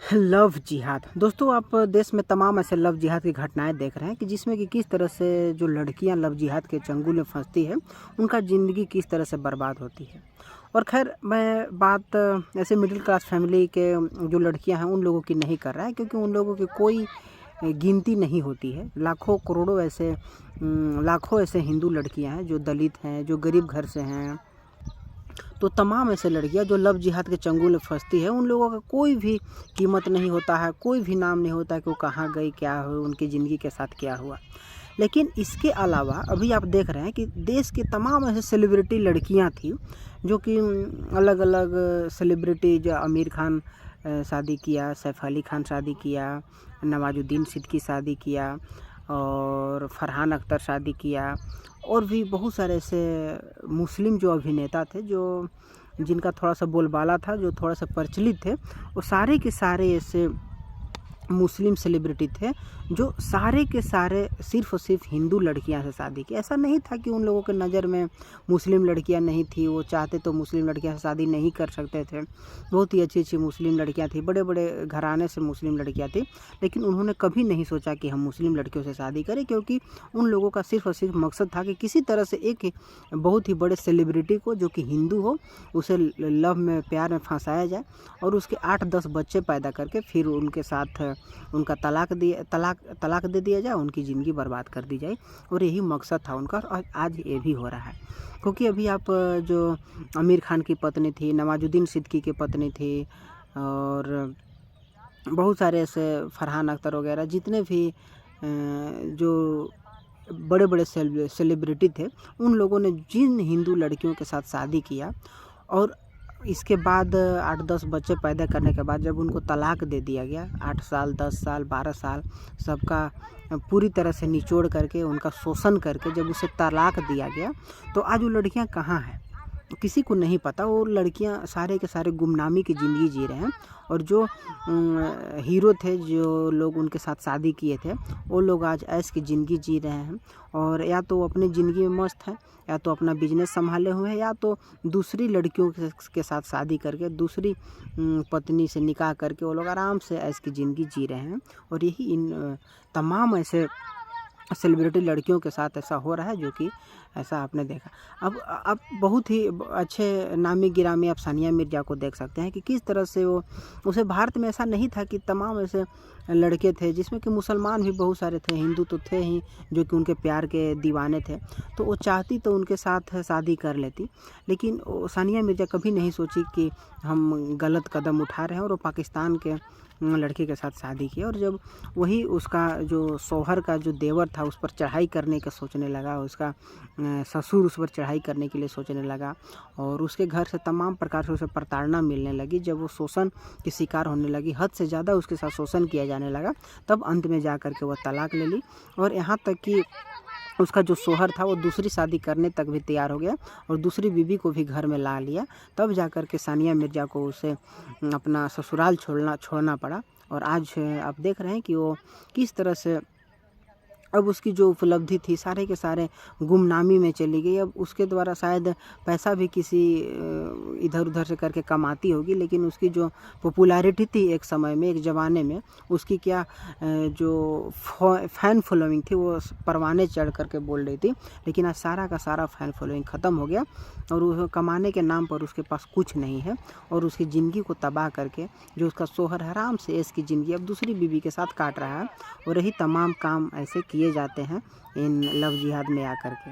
Love जिहाद दोस्तों, आप देश में तमाम ऐसे लव जिहाद की घटनाएं देख रहे हैं कि जिसमें कि किस तरह से जो लड़कियां लव जिहाद के चंगुल में फंसती है, उनका ज़िंदगी किस तरह से बर्बाद होती है। और खैर मैं बात ऐसे मिडिल क्लास फैमिली के जो लड़कियां हैं उन लोगों की नहीं कर रहा है, क्योंकि उन लोगों की कोई गिनती नहीं होती है। लाखों करोड़ों ऐसे लाखों ऐसे हिंदू लड़कियां हैं जो दलित हैं, जो गरीब घर से हैं। तो तमाम ऐसे लड़कियां जो लव जिहाद के चंगुल में फंसती है, उन लोगों का कोई भी कीमत नहीं होता है, कोई भी नाम नहीं होता है कि वो कहाँ गई, क्या हो, उनकी ज़िंदगी के साथ क्या हुआ। लेकिन इसके अलावा अभी आप देख रहे हैं कि देश के तमाम ऐसे सेलिब्रिटी लड़कियां थी जो कि अलग अलग सेलिब्रिटी, जो आमिर खान शादी किया, सैफ अली खान शादी किया, नवाजुद्दीन सिद्दीकी शादी किया, और फरहान अख्तर शादी किया, और भी बहुत सारे ऐसे मुस्लिम जो अभिनेता थे, जो जिनका थोड़ा सा बोलबाला था, जो थोड़ा सा प्रचलित थे, वो सारे के सारे ऐसे मुस्लिम सेलिब्रिटी थे जो सारे के सारे सिर्फ़ और सिर्फ हिंदू लड़कियां से शादी की। ऐसा नहीं था कि उन लोगों के नज़र में मुस्लिम लड़कियां नहीं थी, वो चाहते तो मुस्लिम लड़कियां से शादी नहीं कर सकते थे। बहुत ही अच्छी अच्छी मुस्लिम लड़कियां थी, बड़े बड़े घराने से मुस्लिम लड़कियां थी, लेकिन उन्होंने कभी नहीं सोचा कि हम मुस्लिम लड़कियों से शादी करें, क्योंकि उन लोगों का सिर्फ़ और सिर्फ मकसद था कि किसी तरह से एक बहुत ही बड़े सेलिब्रिटी को, जो कि हिंदू हो, उसे लव में, प्यार में फंसाया जाए और उसके 8-10 बच्चे पैदा करके फिर उनके साथ उनका तलाक दे दिया जाए, उनकी ज़िंदगी बर्बाद कर दी जाए। और यही मकसद था उनका, और आज ये भी हो रहा है। क्योंकि अभी आप जो आमिर खान की पत्नी थी, नवाजुद्दीन सिद्दीकी की पत्नी थी, और बहुत सारे ऐसे फरहान अख्तर वगैरह जितने भी जो बड़े बड़े सेलिब्रिटी थे, उन लोगों ने जिन हिंदू लड़कियों के साथ शादी किया, और इसके बाद 8-10 बच्चे पैदा करने के बाद जब उनको तलाक दे दिया गया, 8 साल, 10 साल, 12 साल सबका पूरी तरह से निचोड़ करके, उनका शोषण करके जब उसे तलाक दिया गया, तो आज वो लड़कियां कहाँ हैं किसी को नहीं पता। वो लड़कियां सारे के सारे गुमनामी की ज़िंदगी जी रहे हैं, और जो हीरो थे, जो लोग उनके साथ शादी किए थे, वो लोग आज ऐश की ज़िंदगी जी रहे हैं, और या तो अपनी ज़िंदगी में मस्त हैं, या तो अपना बिजनेस संभाले हुए हैं, या तो दूसरी लड़कियों के साथ शादी करके, दूसरी पत्नी से निकाह करके वो लोग आराम से ऐश की ज़िंदगी जी रहे हैं। और यही इन तमाम ऐसे सेलिब्रिटी लड़कियों के साथ ऐसा हो रहा है, जो कि ऐसा आपने देखा। अब बहुत ही अच्छे नामी गिरामी आप सानिया मिर्ज़ा को देख सकते हैं कि किस तरह से वो, उसे भारत में ऐसा नहीं था कि तमाम ऐसे लड़के थे, जिसमें कि मुसलमान भी बहुत सारे थे, हिंदू तो थे ही, जो कि उनके प्यार के दीवाने थे। तो वो चाहती तो उनके साथ शादी कर लेती, लेकिन सानिया मिर्ज़ा कभी नहीं सोची कि हम गलत कदम उठा रहे हैं, और वो पाकिस्तान के लड़के के साथ शादी की। और जब वही उसका जो शौहर का जो देवर था उस पर चढ़ाई करने का सोचने लगा, उसका ससुर उस पर चढ़ाई करने के लिए सोचने लगा, और उसके घर से तमाम प्रकार से उसे प्रताड़ना मिलने लगी। जब वो शोषण की शिकार होने लगी, हद से ज़्यादा उसके साथ शोषण किया जाने लगा, तब अंत में जा कर के वह तलाक ले ली। और यहाँ तक कि उसका जो शौहर था वो दूसरी शादी करने तक भी तैयार हो गया, और दूसरी बीवी को भी घर में ला लिया। तब जा कर के सानिया मिर्ज़ा को उसे अपना ससुराल छोड़ना पड़ा। और आज आप देख रहे हैं कि वो किस तरह से अब उसकी जो उपलब्धि थी सारे के सारे गुमनामी में चली गई। अब उसके द्वारा शायद पैसा भी किसी इधर उधर से करके कमाती होगी, लेकिन उसकी जो पॉपुलैरिटी थी एक समय में, एक ज़माने में, उसकी क्या जो फ़ैन फॉलोइंग थी, वो परवाने चढ़ करके बोल रही थी। लेकिन आज सारा का सारा फ़ैन फॉलोइंग ख़त्म हो गया, और वो कमाने के नाम पर उसके पास कुछ नहीं है, और उसकी ज़िंदगी को तबाह करके जो उसका शौहर आराम से ऐश की ज़िंदगी अब दूसरी बीवी के साथ काट रहा है। और यही तमाम काम ऐसे किए जाते हैं इन लव जिहाद में आकर के।